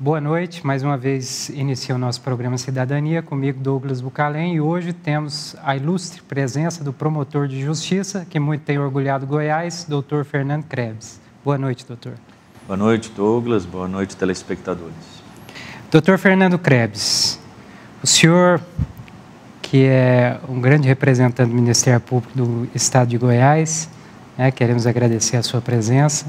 Boa noite, mais uma vez inicia o nosso programa Cidadania, comigo Douglas Bucalém, e hoje temos a ilustre presença do promotor de justiça, que muito tem orgulhado Goiás, doutor Fernando Krebs. Boa noite, doutor. Boa noite, Douglas, boa noite, telespectadores. Doutor Fernando Krebs, o senhor, que é um grande representante do Ministério Público do Estado de Goiás, queremos agradecer a sua presença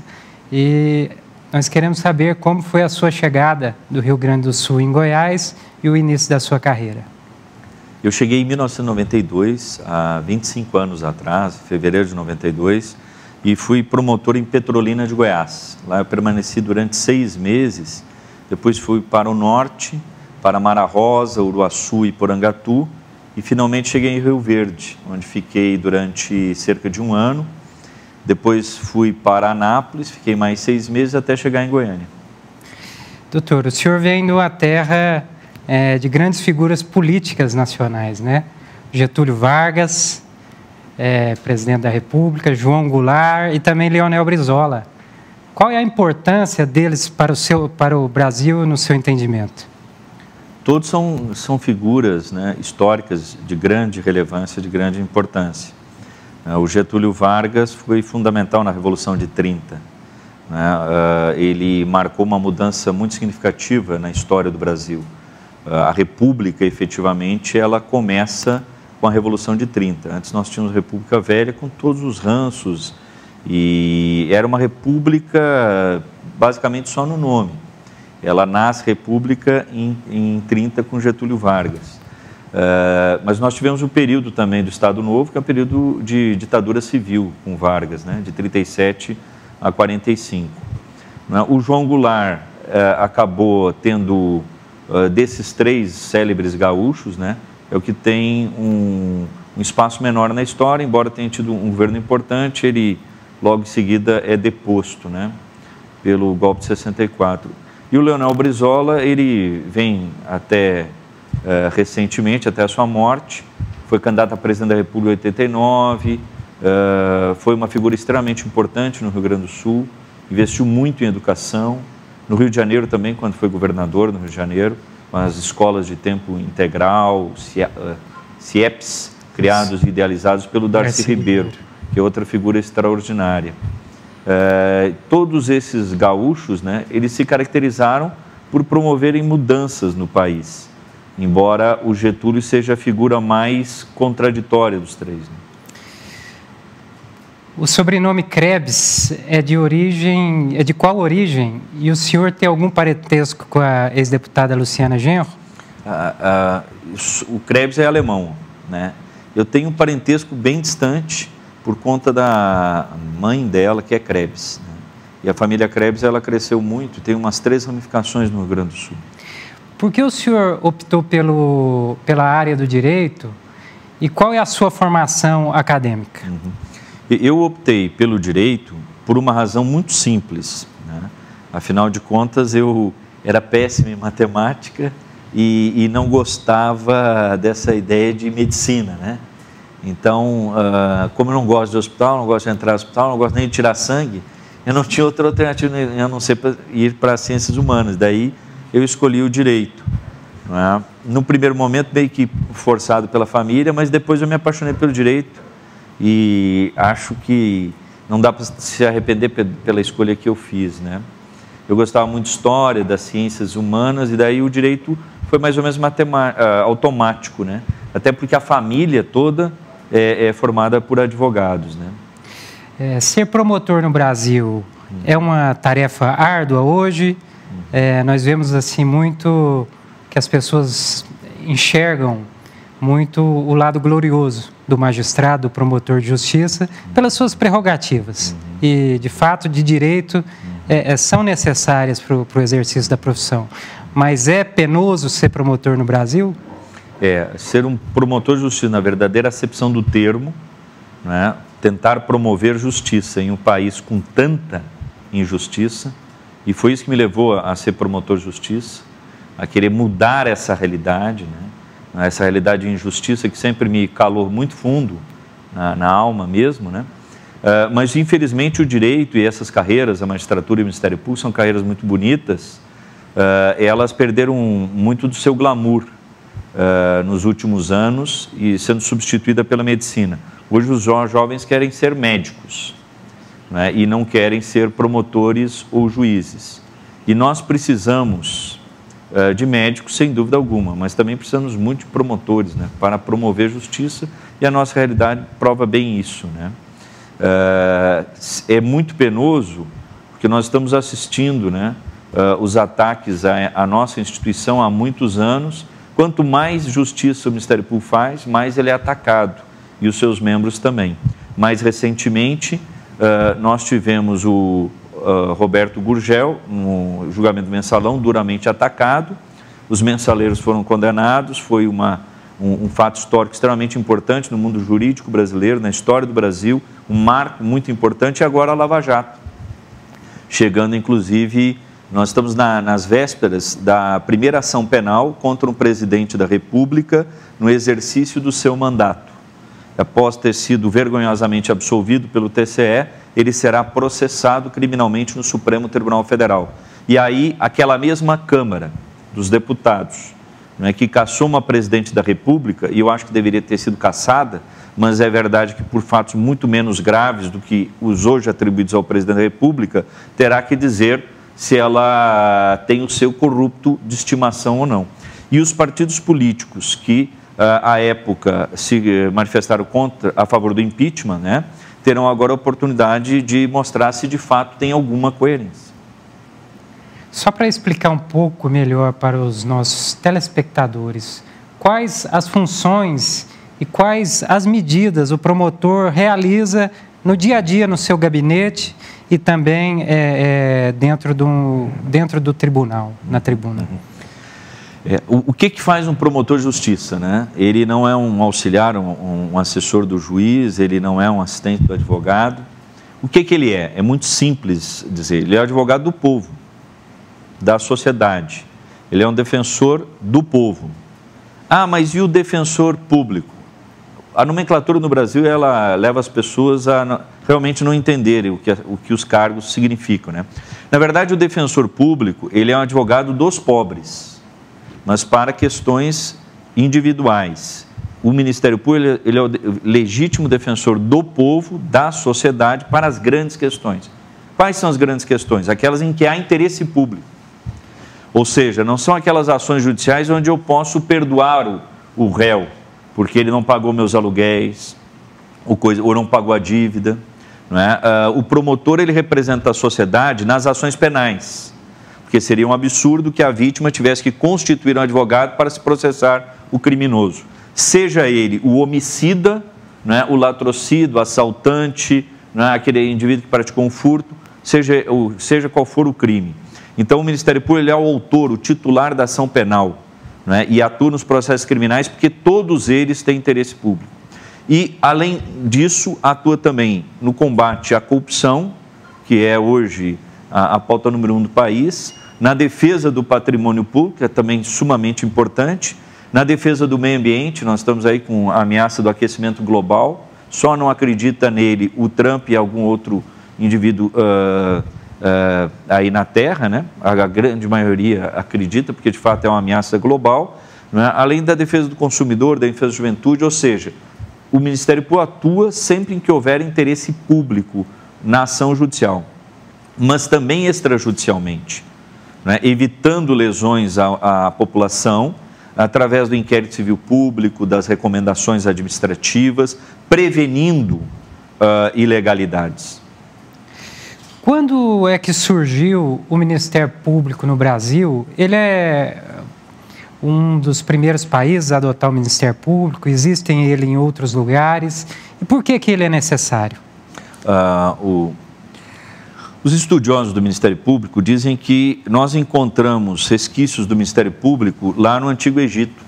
e nós queremos saber como foi a sua chegada do Rio Grande do Sul em Goiás e o início da sua carreira. Eu cheguei em 1992, há 25 anos atrás, em fevereiro de 92, e fui promotor em Petrolina de Goiás. Lá eu permaneci durante 6 meses, depois fui para o norte, para Mara Rosa, Uruaçu e Porangatu, e finalmente cheguei em Rio Verde, onde fiquei durante cerca de 1 ano. Depois fui para Anápolis, fiquei mais 6 meses até chegar em Goiânia. Doutor, o senhor vem de uma terra de grandes figuras políticas nacionais, né? Getúlio Vargas, presidente da República, João Goulart e também Leonel Brizola. Qual é a importância deles para o Brasil no seu entendimento? Todos são figuras, né, históricas de grande relevância, de grande importância. O Getúlio Vargas foi fundamental na Revolução de 30. Ele marcou uma mudança muito significativa na história do Brasil. A República, efetivamente, ela começa com a Revolução de 30. Antes nós tínhamos a República Velha com todos os ranços e era uma república basicamente só no nome. Ela nasce república em 30 com Getúlio Vargas. Mas nós tivemos um período também do Estado Novo, que é um período de ditadura civil com Vargas, né, de 37 a 45. O João Goulart acabou tendo, desses 3 célebres gaúchos, né, é o que tem um espaço menor na história, embora tenha tido um governo importante, ele logo em seguida é deposto, né, pelo golpe de 64. E o Leonel Brizola, ele vem até recentemente, até a sua morte, foi candidato a presidente da República em 89, foi uma figura extremamente importante no Rio Grande do Sul, investiu muito em educação, no Rio de Janeiro também, quando foi governador no Rio de Janeiro, com as escolas de tempo integral, CIEPs, criados e idealizados pelo Darcy Ribeiro, que é outra figura extraordinária. Todos esses gaúchos, né, eles se caracterizaram por promoverem mudanças no país, embora o Getúlio seja a figura mais contraditória dos 3. Né? O sobrenome Krebs é de qual origem? E o senhor tem algum parentesco com a ex-deputada Luciana Genro? O Krebs é alemão, né? Eu tenho um parentesco bem distante por conta da mãe dela, que é Krebs. Né? E a família Krebs, ela cresceu muito, tem umas 3 ramificações no Rio Grande do Sul. Por que o senhor optou pela área do direito e qual é a sua formação acadêmica? Eu optei pelo direito por uma razão muito simples. Né? Afinal de contas, eu era péssimo em matemática e não gostava dessa ideia de medicina. Né? Então, como eu não gosto de hospital, não gosto de entrar no hospital, não gosto nem de tirar sangue, eu não tinha outra alternativa a não ser ir para as ciências humanas. Daí, eu escolhi o direito. Né? No primeiro momento, meio que forçado pela família, mas depois eu me apaixonei pelo direito e acho que não dá para se arrepender pela escolha que eu fiz. Né? Eu gostava muito de história, das ciências humanas, e daí o direito foi mais ou menos automático, né? Até porque a família toda é formada por advogados. Né? Ser promotor no Brasil é uma tarefa árdua hoje? Nós vemos assim muito que as pessoas enxergam muito o lado glorioso do magistrado, do promotor de justiça, pelas suas prerrogativas. E, de fato, de direito, são necessárias para o exercício da profissão. Mas é penoso ser promotor no Brasil? Ser um promotor de justiça, na verdadeira acepção do termo, né? Tentar promover justiça em um país com tanta injustiça. E foi isso que me levou a ser promotor de justiça, a querer mudar essa realidade, né? Essa realidade de injustiça que sempre me calou muito fundo na alma mesmo, né? Mas, infelizmente, o direito e essas carreiras, a magistratura e o Ministério Público, são carreiras muito bonitas, elas perderam muito do seu glamour nos últimos anos e sendo substituída pela medicina. Hoje os jovens querem ser médicos, né, e não querem ser promotores ou juízes. E nós precisamos de médicos, sem dúvida alguma, mas também precisamos muito de promotores, né, para promover justiça, e a nossa realidade prova bem isso, né? É muito penoso, porque nós estamos assistindo, né, os ataques à nossa instituição há muitos anos. Quanto mais justiça o Ministério Público faz, mais ele é atacado, e os seus membros também. Mais recentemente, nós tivemos o Roberto Gurgel, no julgamento do mensalão, duramente atacado. Os mensaleiros foram condenados, foi um fato histórico extremamente importante no mundo jurídico brasileiro, na história do Brasil, um marco muito importante, e agora a Lava Jato. Chegando, inclusive, nós estamos nas vésperas da primeira ação penal contra um presidente da República no exercício do seu mandato. Após ter sido vergonhosamente absolvido pelo TCE, ele será processado criminalmente no Supremo Tribunal Federal. E aí, aquela mesma Câmara dos Deputados, né, que cassou uma presidente da República, e eu acho que deveria ter sido cassada, mas é verdade que por fatos muito menos graves do que os hoje atribuídos ao presidente da República, terá que dizer se ela tem o seu corrupto de estimação ou não. E os partidos políticos que, à época, se manifestaram a favor do impeachment, né, terão agora a oportunidade de mostrar se de fato tem alguma coerência. Só para explicar um pouco melhor para os nossos telespectadores, quais as funções e quais as medidas o promotor realiza no dia a dia no seu gabinete e também dentro do tribunal, na tribuna. O que faz um promotor de justiça, né? Ele não é um auxiliar, um assessor do juiz, ele não é um assistente do advogado. O que ele é? É muito simples dizer, ele é advogado do povo, da sociedade. Ele é um defensor do povo. Ah, mas e o defensor público? A nomenclatura no Brasil, ela leva as pessoas a realmente não entenderem o que os cargos significam, né? Na verdade, o defensor público, ele é um advogado dos pobres, mas para questões individuais. O Ministério Público, ele é o legítimo defensor do povo, da sociedade, para as grandes questões. Quais são as grandes questões? Aquelas em que há interesse público. Ou seja, não são aquelas ações judiciais onde eu posso perdoar o réu, porque ele não pagou meus aluguéis, ou não pagou a dívida. Não é? O promotor, ele representa a sociedade nas ações penais, porque seria um absurdo que a vítima tivesse que constituir um advogado para se processar o criminoso. Seja ele o homicida, não é? O latrocínio, o assaltante, não é? Aquele indivíduo que praticou um furto, seja qual for o crime. Então, o Ministério Público, ele é o autor, o titular da ação penal, não é? E atua nos processos criminais porque todos eles têm interesse público. E, além disso, atua também no combate à corrupção, que é hoje a pauta número 1 do país, na defesa do patrimônio público, que é também sumamente importante, na defesa do meio ambiente. Nós estamos aí com a ameaça do aquecimento global, só não acredita nele o Trump e algum outro indivíduo aí na Terra, né? A grande maioria acredita, porque de fato é uma ameaça global, né? Além da defesa do consumidor, da defesa da juventude, ou seja, o Ministério Público atua sempre em que houver interesse público na ação judicial, mas também extrajudicialmente, né? Evitando lesões à população, através do inquérito civil público, das recomendações administrativas, prevenindo ilegalidades. Quando é que surgiu o Ministério Público no Brasil? Ele é um dos primeiros países a adotar o Ministério Público, existem ele em outros lugares, e por que ele é necessário? Os estudiosos do Ministério Público dizem que nós encontramos resquícios do Ministério Público lá no Antigo Egito,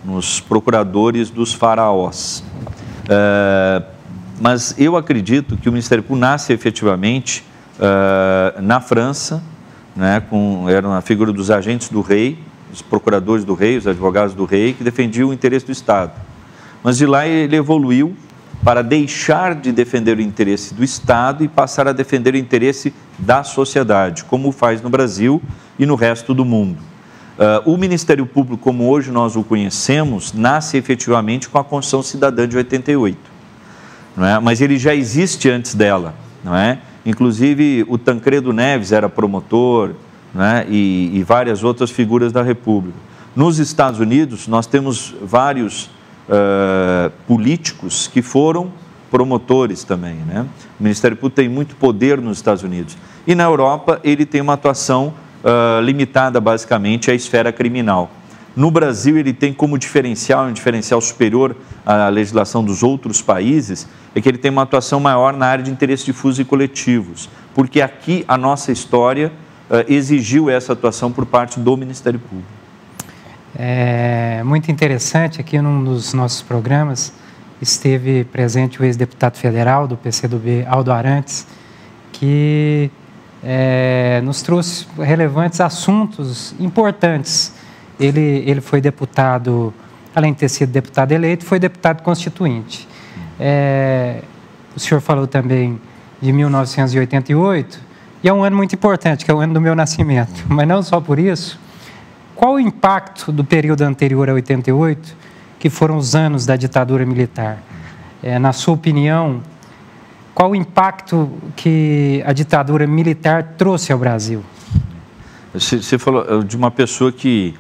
nos procuradores dos faraós. Mas eu acredito que o Ministério Público nasce efetivamente na França, né, era a figura dos agentes do rei, os procuradores do rei, os advogados do rei, que defendiam o interesse do Estado. Mas de lá ele evoluiu para deixar de defender o interesse do Estado e passar a defender o interesse da sociedade, como faz no Brasil e no resto do mundo. O Ministério Público, como hoje nós o conhecemos, nasce efetivamente com a Constituição Cidadã de 88, não é? Mas ele já existe antes dela, não é? Inclusive o Tancredo Neves era promotor, não é? E várias outras figuras da República. Nos Estados Unidos, nós temos vários políticos que foram promotores também, né? O Ministério Público tem muito poder nos Estados Unidos. E na Europa, ele tem uma atuação limitada basicamente à esfera criminal. No Brasil, ele tem como diferencial, um diferencial superior à legislação dos outros países, é que ele tem uma atuação maior na área de interesses difusos e coletivos, porque aqui a nossa história exigiu essa atuação por parte do Ministério Público. É muito interessante, aqui num dos nossos programas esteve presente o ex-deputado federal do PCdoB, Aldo Arantes, que nos trouxe relevantes assuntos importantes. Ele foi deputado, além de ter sido deputado eleito, foi deputado constituinte. O senhor falou também de 1988, e é um ano muito importante, que é o ano do meu nascimento. Mas não só por isso, qual o impacto do período anterior a 88, que foram os anos da ditadura militar? Na sua opinião, qual o impacto que a ditadura militar trouxe ao Brasil? Você falou de uma pessoa que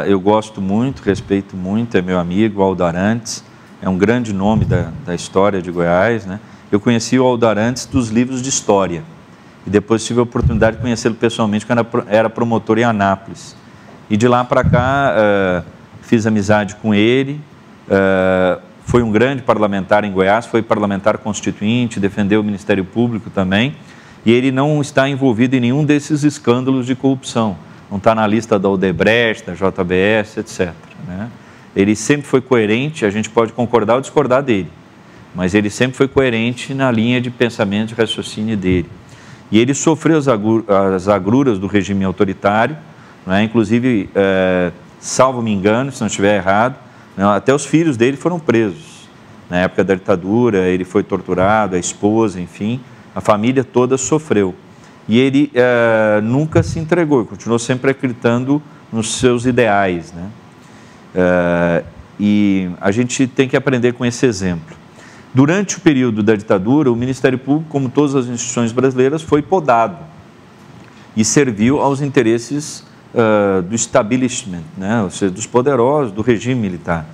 eu gosto muito, respeito muito, é meu amigo, Aldo Arantes, é um grande nome da história de Goiás, né? Eu conheci o Aldo Arantes dos livros de história e depois tive a oportunidade de conhecê-lo pessoalmente quando era promotor em Anápolis. E de lá para cá fiz amizade com ele, foi um grande parlamentar em Goiás, foi parlamentar constituinte, defendeu o Ministério Público também, e ele não está envolvido em nenhum desses escândalos de corrupção, não está na lista da Odebrecht, da JBS, etc., né? Ele sempre foi coerente, a gente pode concordar ou discordar dele, mas ele sempre foi coerente na linha de pensamento e raciocínio dele. E ele sofreu as agruras do regime autoritário, né? Inclusive, salvo me engano, se não estiver errado, né? Até os filhos dele foram presos. Na época da ditadura, ele foi torturado, a esposa, enfim, a família toda sofreu. E ele nunca se entregou, continuou sempre acreditando nos seus ideais, né? E a gente tem que aprender com esse exemplo. Durante o período da ditadura, o Ministério Público, como todas as instituições brasileiras, foi podado e serviu aos interesses do establishment, né? Ou seja, dos poderosos, do regime militar.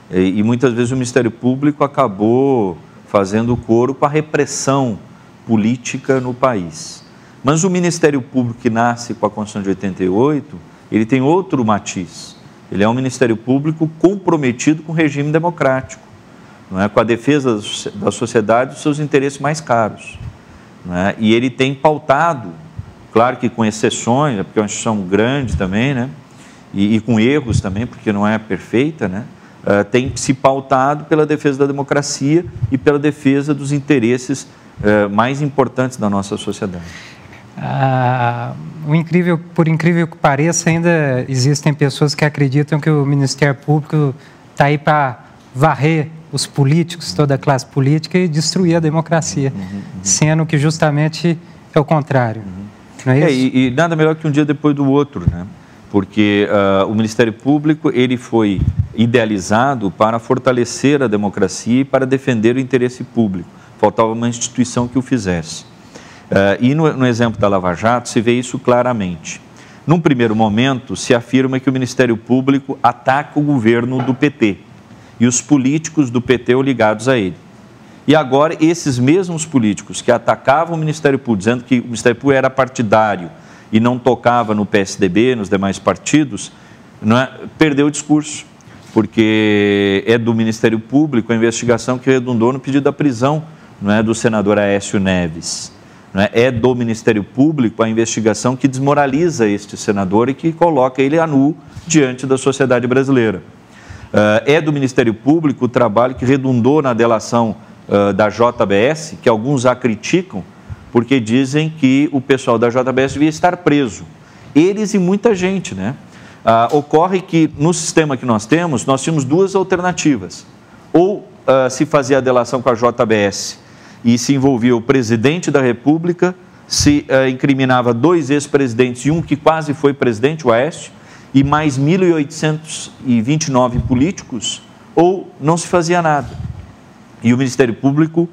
E muitas vezes o Ministério Público acabou fazendo coro com a repressão política no país. Mas o Ministério Público que nasce com a Constituição de 88, ele tem outro matiz. Ele é um Ministério Público comprometido com o regime democrático, não é? Com a defesa da sociedade e dos seus interesses mais caros, não é? E ele tem pautado, claro que com exceções, porque é uma instituição grande também, né? E com erros também, porque não é perfeita, né? Tem se pautado pela defesa da democracia e pela defesa dos interesses mais importantes da nossa sociedade. Por incrível que pareça, ainda existem pessoas que acreditam que o Ministério Público está aí para varrer os políticos, toda a classe política e destruir a democracia, sendo que justamente é o contrário. Não é isso? E nada melhor que um dia depois do outro, né? Porque o Ministério Público ele foi idealizado para fortalecer a democracia e para defender o interesse público. Faltava uma instituição que o fizesse. E no exemplo da Lava Jato se vê isso claramente. Num primeiro momento, se afirma que o Ministério Público ataca o governo do PT e os políticos do PT ou ligados a ele. E agora, esses mesmos políticos que atacavam o Ministério Público, dizendo que o Ministério Público era partidário e não tocava no PSDB, nos demais partidos, não é, perdeu o discurso, porque é do Ministério Público a investigação que redundou no pedido da prisão, não é, do senador Aécio Neves. É do Ministério Público a investigação que desmoraliza este senador e que coloca ele a nu diante da sociedade brasileira. É do Ministério Público o trabalho que redundou na delação da JBS, que alguns a criticam, porque dizem que o pessoal da JBS devia estar preso. Eles e muita gente, né? Ocorre que no sistema que nós tínhamos duas alternativas. Ou se fazia a delação com a JBS e se envolvia o presidente da República, se incriminava 2 ex-presidentes e um que quase foi presidente, o Aécio, e mais 1.829 políticos, ou não se fazia nada. E o Ministério Público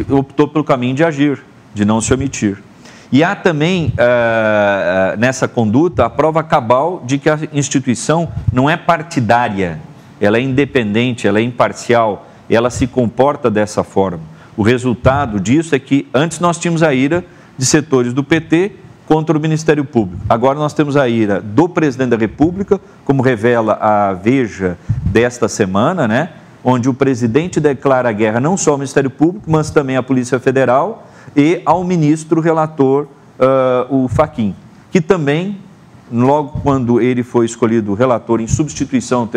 optou pelo caminho de agir, de não se omitir. E há também, nessa conduta, a prova cabal de que a instituição não é partidária, ela é independente, ela é imparcial, ela se comporta dessa forma. O resultado disso é que antes nós tínhamos a ira de setores do PT contra o Ministério Público. Agora nós temos a ira do presidente da República, como revela a Veja desta semana, né? Onde o presidente declara guerra não só ao Ministério Público, mas também à Polícia Federal e ao ministro relator, o Fachin, que também, logo quando ele foi escolhido relator em substituição ao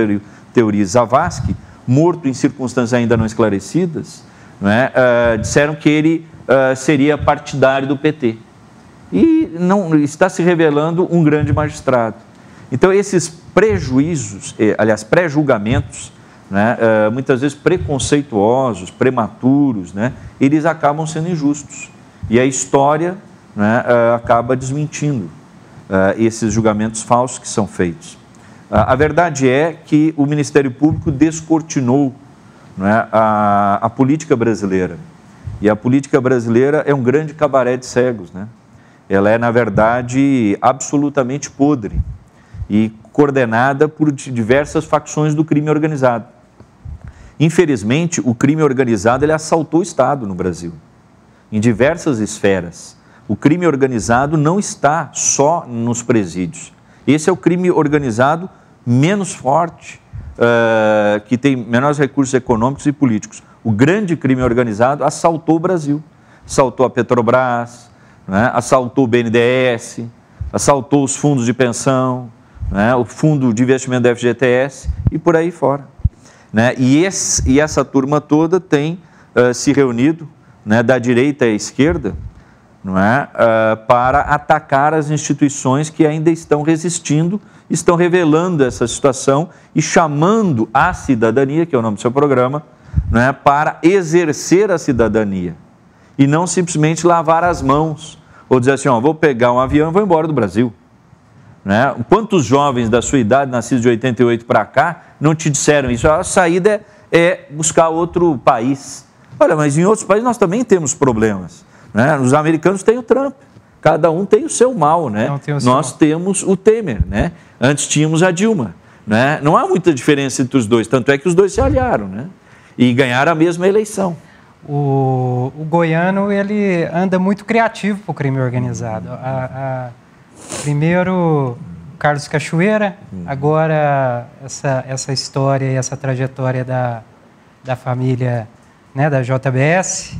Teori Zavascki, morto em circunstâncias ainda não esclarecidas, né? Disseram que ele seria partidário do PT. E não está se revelando um grande magistrado. Então, esses prejuízos, aliás, pré-julgamentos, né, muitas vezes preconceituosos, prematuros, né, eles acabam sendo injustos. E a história, né, acaba desmentindo esses julgamentos falsos que são feitos. A verdade é que o Ministério Público descortinou, né, a política brasileira. E a política brasileira é um grande cabaré de cegos, né? Ela é, na verdade, absolutamente podre e coordenada por diversas facções do crime organizado. Infelizmente, o crime organizado ele assaltou o Estado no Brasil, em diversas esferas. O crime organizado não está só nos presídios. Esse é o crime organizado menos forte, que tem menores recursos econômicos e políticos. O grande crime organizado assaltou o Brasil, assaltou a Petrobras, né? Assaltou o BNDES, assaltou os fundos de pensão, né? O fundo de investimento da FGTS e por aí fora, né? E essa turma toda tem se reunido, né, da direita à esquerda, não é? Para atacar as instituições que ainda estão resistindo, estão revelando essa situação e chamando a cidadania, que é o nome do seu programa, não é? Para exercer a cidadania. E não simplesmente lavar as mãos, ou dizer assim, vou pegar um avião e vou embora do Brasil. Né? Quantos jovens da sua idade, nascidos de 88 para cá, não te disseram isso? A saída é buscar outro país. Olha, mas em outros países nós também temos problemas. Né? Os americanos têm o Trump, cada um tem o seu mal. Né? Nós temos o Temer, né? Antes tínhamos a Dilma. Né? Não há muita diferença entre os dois, tanto é que os dois se aliaram, né? E ganharam a mesma eleição. O goiano, ele anda muito criativo para o crime organizado. Primeiro, Carlos Cachoeira, agora essa história e essa trajetória da família, né, da JBS.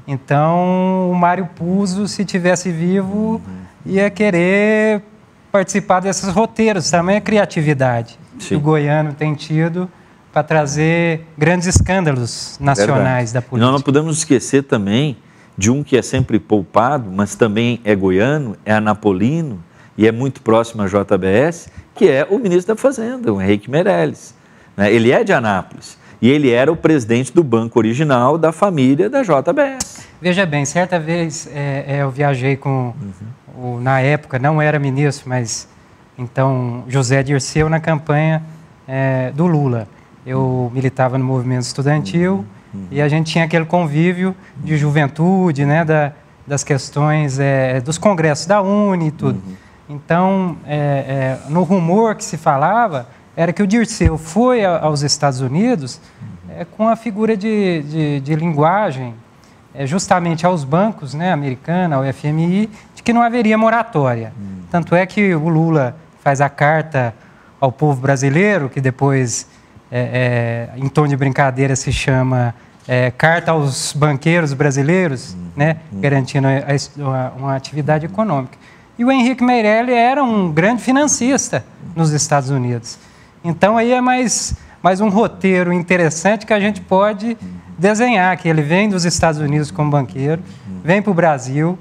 Então, o Mário Puzo, se tivesse vivo, ia querer participar desses roteiros. Também a criatividade que o goiano tem tido para trazer grandes escândalos nacionais da política. Nós não podemos esquecer também de um que é sempre poupado, mas também é goiano, é anapolino e é muito próximo à JBS, que é o ministro da Fazenda, o Henrique Meirelles. Ele é de Anápolis e ele era o presidente do banco original da família da JBS. Veja bem, certa vez eu viajei com, na época, não era ministro, mas então José Dirceu na campanha do Lula. Eu militava no movimento estudantil e a gente tinha aquele convívio de juventude, né, das questões dos congressos da UNE e tudo. Então, no rumor que se falava, era que o Dirceu foi aos Estados Unidos com a figura de linguagem, justamente aos bancos, né, americana, ao FMI, de que não haveria moratória. Tanto é que o Lula faz a carta ao povo brasileiro, que depois, em tom de brincadeira, se chama Carta aos Banqueiros Brasileiros, né, garantindo uma atividade econômica. E o Henrique Meirelles era um grande financista nos Estados Unidos. Então, aí é mais um roteiro interessante que a gente pode desenhar, que ele vem dos Estados Unidos como banqueiro, vem para o Brasil,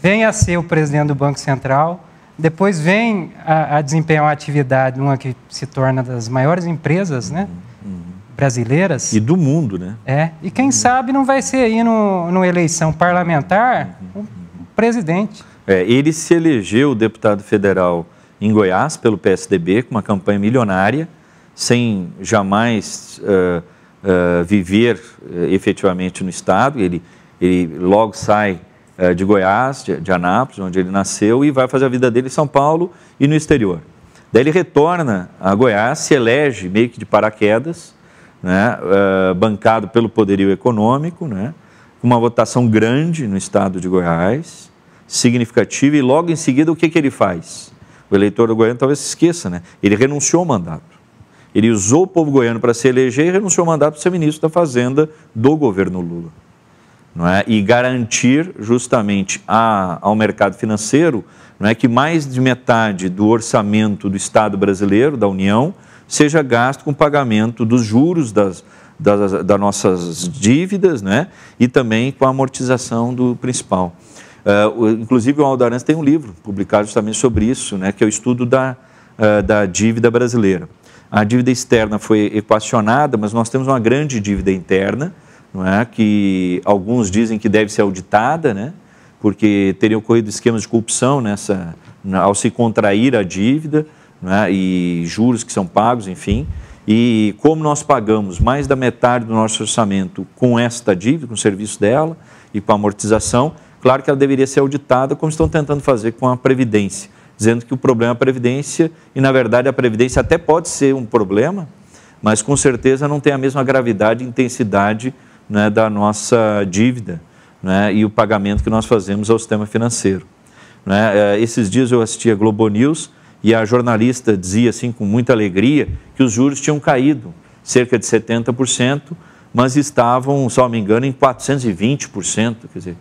vem a ser o presidente do Banco Central, depois vem a desempenhar uma atividade numa que se torna das maiores empresas, né, brasileiras. E do mundo, né? E quem sabe não vai ser aí numa eleição parlamentar um presidente. Ele se elegeu deputado federal em Goiás pelo PSDB, com uma campanha milionária, sem jamais viver efetivamente no Estado. Ele logo sai de Goiás, de Anápolis, onde ele nasceu, e vai fazer a vida dele em São Paulo e no exterior. Daí ele retorna a Goiás, se elege meio que de paraquedas, né, bancado pelo poderio econômico, né, com uma votação grande no estado de Goiás, significativa, e logo em seguida o que ele faz? O eleitor do goiano talvez se esqueça, né? Ele renunciou ao mandato. Ele usou o povo goiano para se eleger e renunciou ao mandato para ser ministro da Fazenda do governo Lula. Não é? E garantir justamente ao mercado financeiro, não é, que mais de metade do orçamento do Estado brasileiro, da União, seja gasto com pagamento dos juros das nossas dívidas, né, e também com a amortização do principal. Inclusive o Aldo Arantes tem um livro publicado justamente sobre isso, né, que é o estudo da dívida brasileira. A dívida externa foi equacionada, mas nós temos uma grande dívida interna, não é, que alguns dizem que deve ser auditada, né, porque teriam ocorrido esquemas de corrupção ao se contrair a dívida, né, e juros que são pagos, enfim. E como nós pagamos mais da metade do nosso orçamento com esta dívida, com o serviço dela e com a amortização, claro que ela deveria ser auditada, como estão tentando fazer com a Previdência, dizendo que o problema é a Previdência, e na verdade a Previdência até pode ser um problema, mas com certeza não tem a mesma gravidade e intensidade, né, da nossa dívida, né, e o pagamento que nós fazemos ao sistema financeiro. Né? Esses dias eu assisti a Globo News e a jornalista dizia assim com muita alegria que os juros tinham caído cerca de 70%, mas estavam, se não me engano, em 420%. Quer dizer,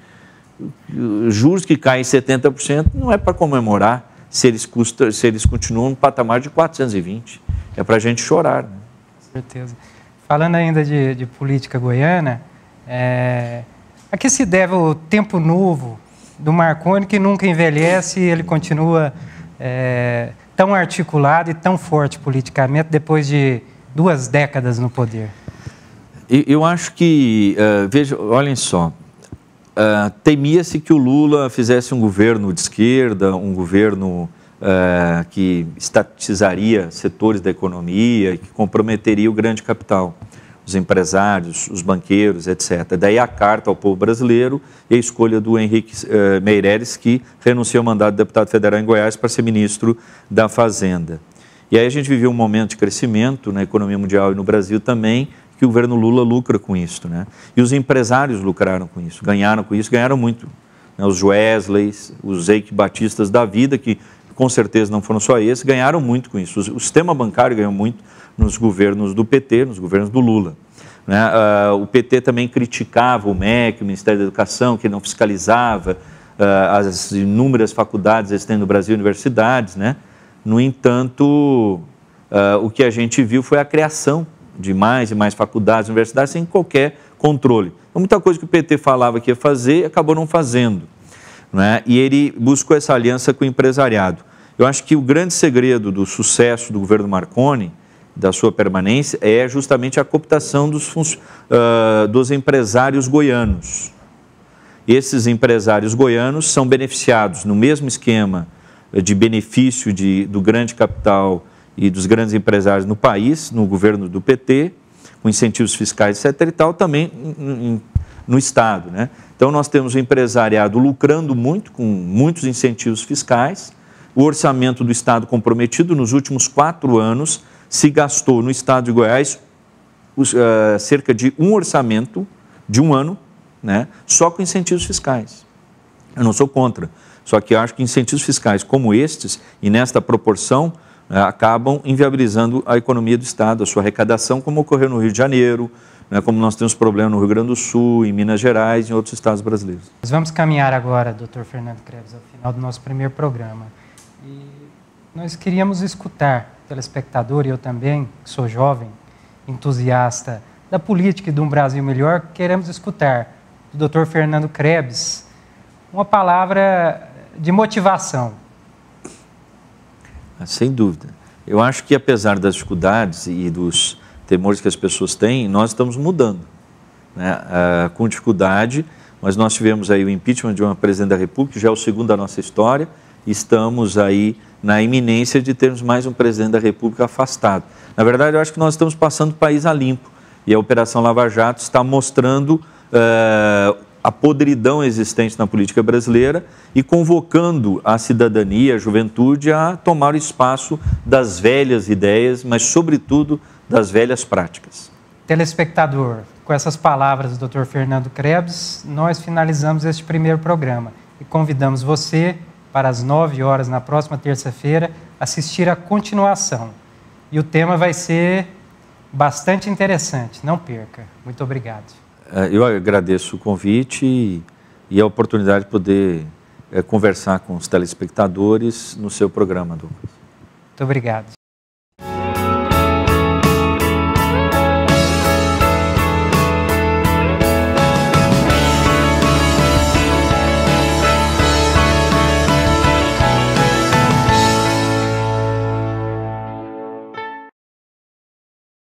juros que caem 70% não é para comemorar se eles continuam no patamar de 420%. É para a gente chorar. Né? Com certeza. Falando ainda de política goiana, a que se deve o tempo novo do Marconi, que nunca envelhece e ele continua tão articulado e tão forte politicamente depois de 2 décadas no poder? Eu acho que, olhem só, temia-se que o Lula fizesse um governo de esquerda, um governo que estatizaria setores da economia e que comprometeria o grande capital, os empresários, os banqueiros, etc. Daí a carta ao povo brasileiro e a escolha do Henrique Meirelles, que renunciou ao mandato de deputado federal em Goiás para ser ministro da Fazenda. E aí a gente viveu um momento de crescimento na economia mundial e no Brasil também, que o governo Lula lucra com isso, né? E os empresários lucraram com isso, ganharam muito. Né? Os Joesleys, os Eike Batistas da vida, que com certeza não foram só esses, ganharam muito com isso. O sistema bancário ganhou muito nos governos do PT, nos governos do Lula. Né? O PT também criticava o MEC, o Ministério da Educação, que não fiscalizava as inúmeras faculdades existentes no Brasil, universidades, né? No entanto, o que a gente viu foi a criação de mais e mais faculdades, universidades, sem qualquer controle. Então, muita coisa que o PT falava que ia fazer, acabou não fazendo. Né? E ele buscou essa aliança com o empresariado. Eu acho que o grande segredo do sucesso do governo Marconi, da sua permanência, é justamente a cooptação dos empresários goianos. Esses empresários goianos são beneficiados no mesmo esquema de benefício do grande capital e dos grandes empresários no país, no governo do PT, com incentivos fiscais, etc. e tal, também no Estado. Né? Então, nós temos o empresariado lucrando muito, com muitos incentivos fiscais. O orçamento do Estado comprometido nos últimos 4 anos se gastou no Estado de Goiás cerca de um orçamento de um ano, né, só com incentivos fiscais. Eu não sou contra, só que eu acho que incentivos fiscais como estes, e nesta proporção, acabam inviabilizando a economia do Estado, a sua arrecadação, como ocorreu no Rio de Janeiro, né, como nós temos problema no Rio Grande do Sul, em Minas Gerais e em outros estados brasileiros. Nós vamos caminhar agora, Dr. Fernando Krebs, ao final do nosso primeiro programa. E nós queríamos escutar, telespectador, e eu também, que sou jovem, entusiasta da política e de um Brasil melhor, queremos escutar do Dr. Fernando Krebs uma palavra de motivação. Sem dúvida. Eu acho que, apesar das dificuldades e temores que as pessoas têm, nós estamos mudando, né? Com dificuldade, mas nós tivemos aí o impeachment de uma presidente da República, já é o segundo da nossa história, estamos aí na iminência de termos mais um presidente da República afastado. Na verdade, eu acho que nós estamos passando o país a limpo, e a Operação Lava Jato está mostrando a podridão existente na política brasileira e convocando a cidadania, a juventude, a tomar o espaço das velhas ideias, mas, sobretudo, das velhas práticas. Telespectador, com essas palavras do Dr. Fernando Krebs, nós finalizamos este primeiro programa e convidamos você para as 9 horas na próxima terça-feira assistir a continuação. E o tema vai ser bastante interessante, não perca. Muito obrigado. Eu agradeço o convite e a oportunidade de poder conversar com os telespectadores no seu programa, Douglas. Muito obrigado.